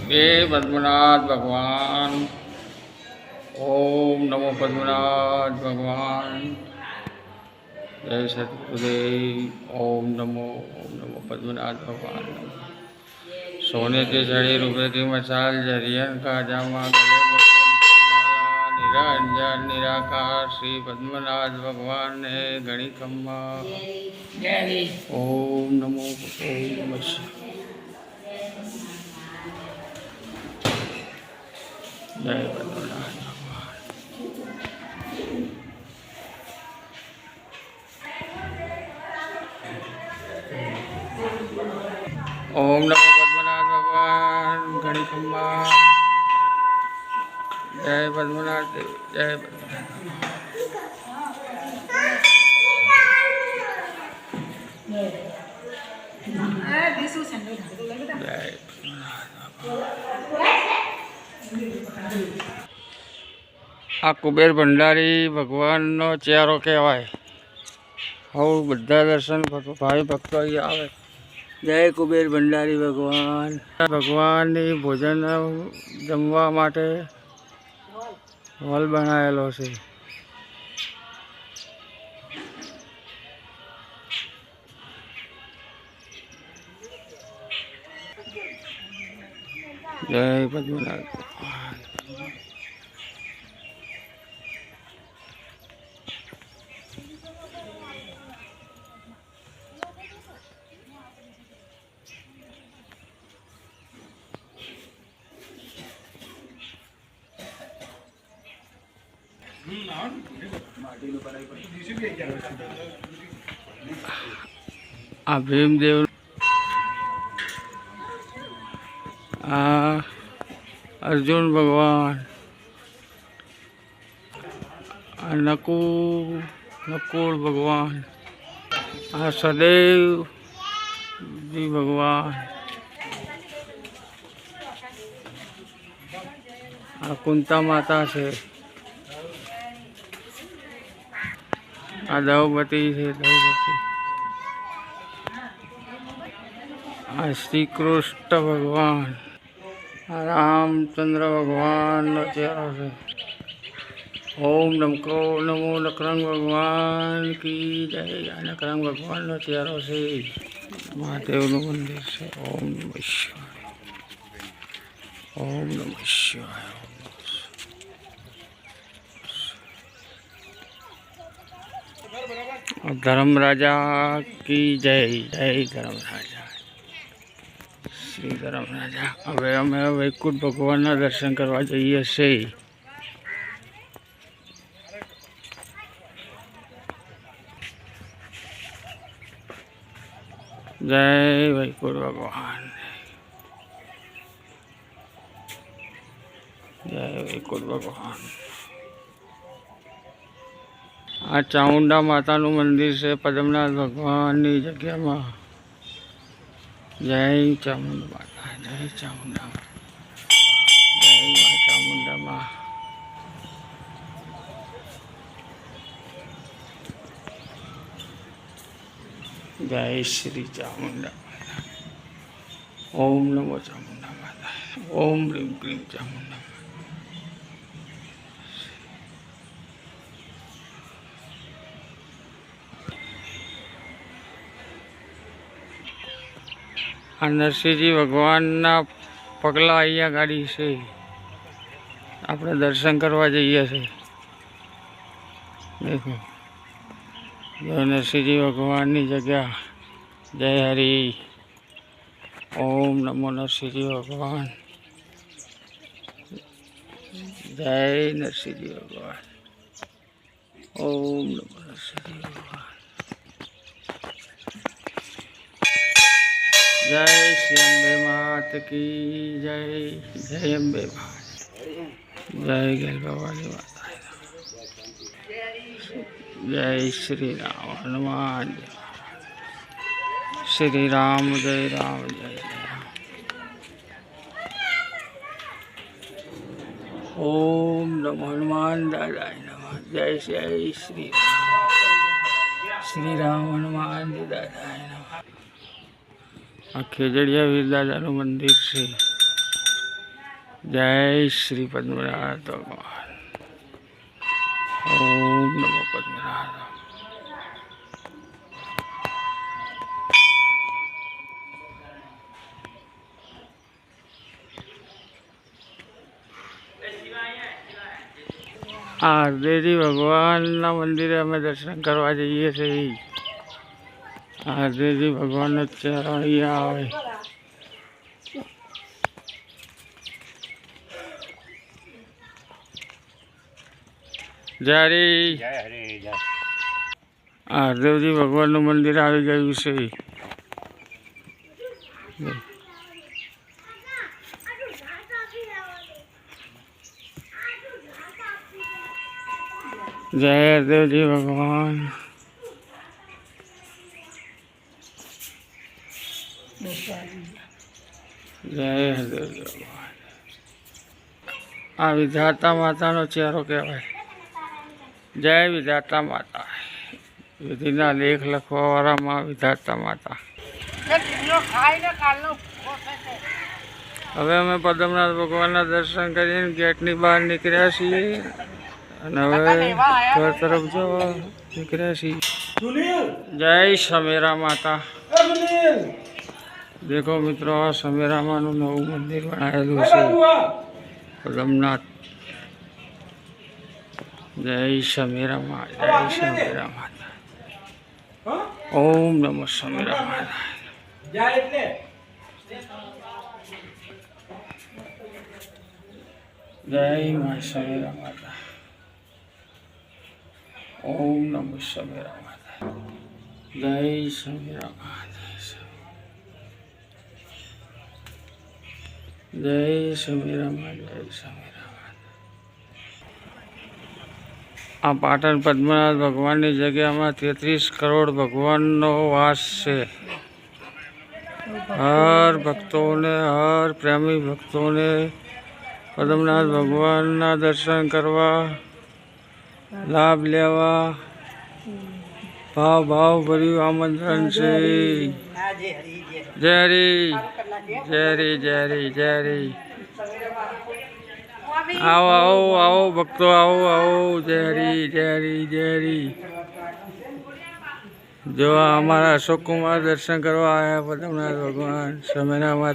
हे पद्मनाथ भगवान। ओम नमो पद्मनाथ भगवान। जय सतगुरुदेव। ओम नमो पद्मनाथ भगवान। सोने के जड़ी रुपये की मसाल, जरियन का जामा, गले में माला, निरंजन निराकार श्री पद्मनाथ भगवान ने गणी खम्मा। ओम नमो शिवाय। जय पद्मनाथ भगवान। ओम नमो पद्मनाथ भगवान गणी खम्मा। जय पद्मनाथ देव। जय पद्मनाथ जय आ कुबेर भंडारी भगवान नो चेहरो कहवाय। हव बधा दर्शन भाई भक्तो अहीं आवे। जय कुबेर भंडारी भगवान। भगवान भोजन जमवा माटे हॉल बनायेलो छे। जय पद्मनाथ भगवान। आ भीमदेव, आ अर्जुन भगवान, आ नकुल भगवान, आ सदैव जी भगवान, आ कुंता माता से, आ द्रौपदी से, द्रौपदी, आ श्री कृष्ण भगवान, आ रामचंद्र भगवान नो चेहरो है। ओम नमो नकरंग भगवान की जय। नकरंग भगवान नो चेहरो से। महादेव नु मंदिर से। ओम नमः शिवाय। ओम नमः शिवाय। धर्मराजा की जय। जय धर्मराजा। श्री धर्मराजा। हवे अमे वैकुंठ भगवान ना दर्शन करवा जईए छे। जय वैकुंठ भगवान। जय वैकुंठ भगवान। आ चामुंडा माता नु मंदिर से पद्मनाथ भगवान की जगह में। जय चामुंडा माता। जय चामुंडा माता। जय मां चामुंडा मां। जय श्री चामुंडा माता। ओम नमो चामुंडा माता। ओम ह्रीं क्लीं चामुंडा। आ नरसिंहजी भगवान ना पगला अहींया गाड़ी से। आपणे दर्शन करवा जईए छे। देखो जय नरसिंहजी भगवान की जगह। जय हरि। ओम नमो नरसिंहजी भगवान। जय नरसिंहजी भगवान। ओम नमो नरसिंहजी भगवान। जय श्री अम्बे मात की जय। जय अम्बे मात। जय गैल भवानी माता। जय श्री राम हनुमान। श्री राम जय राम जय राम। ओम नमो हनुमान दादाय नमः। जय जय श्री राम। श्री राम हनुमान जी दादाय नमः। આ ખેજડિયા વીર દાદાનું મંદિર છે. જય શ્રી પદ્મનાથ ભગવાન. ઓમ નમો પદ્મનાથ. આ હરદેવજી ભગવાનના મંદિરે અમે દર્શન કરવા જઈએ છીએ. આ હરદેવજી ભગવાનનો ચહેરો અહીંયા આવે. જય આ હરદેવજી ભગવાનનું મંદિર આવી ગયું છે. જય હરદેવજી ભગવાન. જય હરદેવજી ભગવાન. આ વિધાતા માતાનો ચહેરો કહેવાય. જય વિધાતા માતા. વિધિના લેખ લખવાવાળામાં વિધાતા માતા. હવે અમે પદ્મનાથ ભગવાનના દર્શન કરીને ગેટની બહાર નીકળ્યા છીએ અને હવે ઘર તરફ જવા નીકળ્યા છીએ. જય સમેરા માતા. દેખો મિત્રો, આ સમેરામાનું નવું મંદિર બનાવેલું છે પદ્મનાથ. જય સમેરા માતા. જય સમેરા માતા. ઓમ નમઃ સમેરા માતા. જય મા સમેરા માતા. ઓમ નમઃ સમેરા માતા. જય સમેરા માતા. જય સમેરા માતા. જય સમેરા માતા. આ પાટણ પદ્મનાથ ભગવાનની જગ્યામાં 33 કરોડ ભગવાનનો વાસ છે. હર ભક્તોને, હર પ્રેમી ભક્તોને પદ્મનાથ ભગવાનના દર્શન કરવા, લાભ લેવા ભાવ ભર્યું આમંત્રણ છે. જય હરી. જય હરી. જય હરી. જય હરી. આવો આવો આવો ભક્તો, આવો આવો. જય હરી. જય હરી. જય હરી. જો અમારા અશોક કુમાર દર્શન કરવા આવ્યા પદ્મનાથ ભગવાન સમેરા માતા.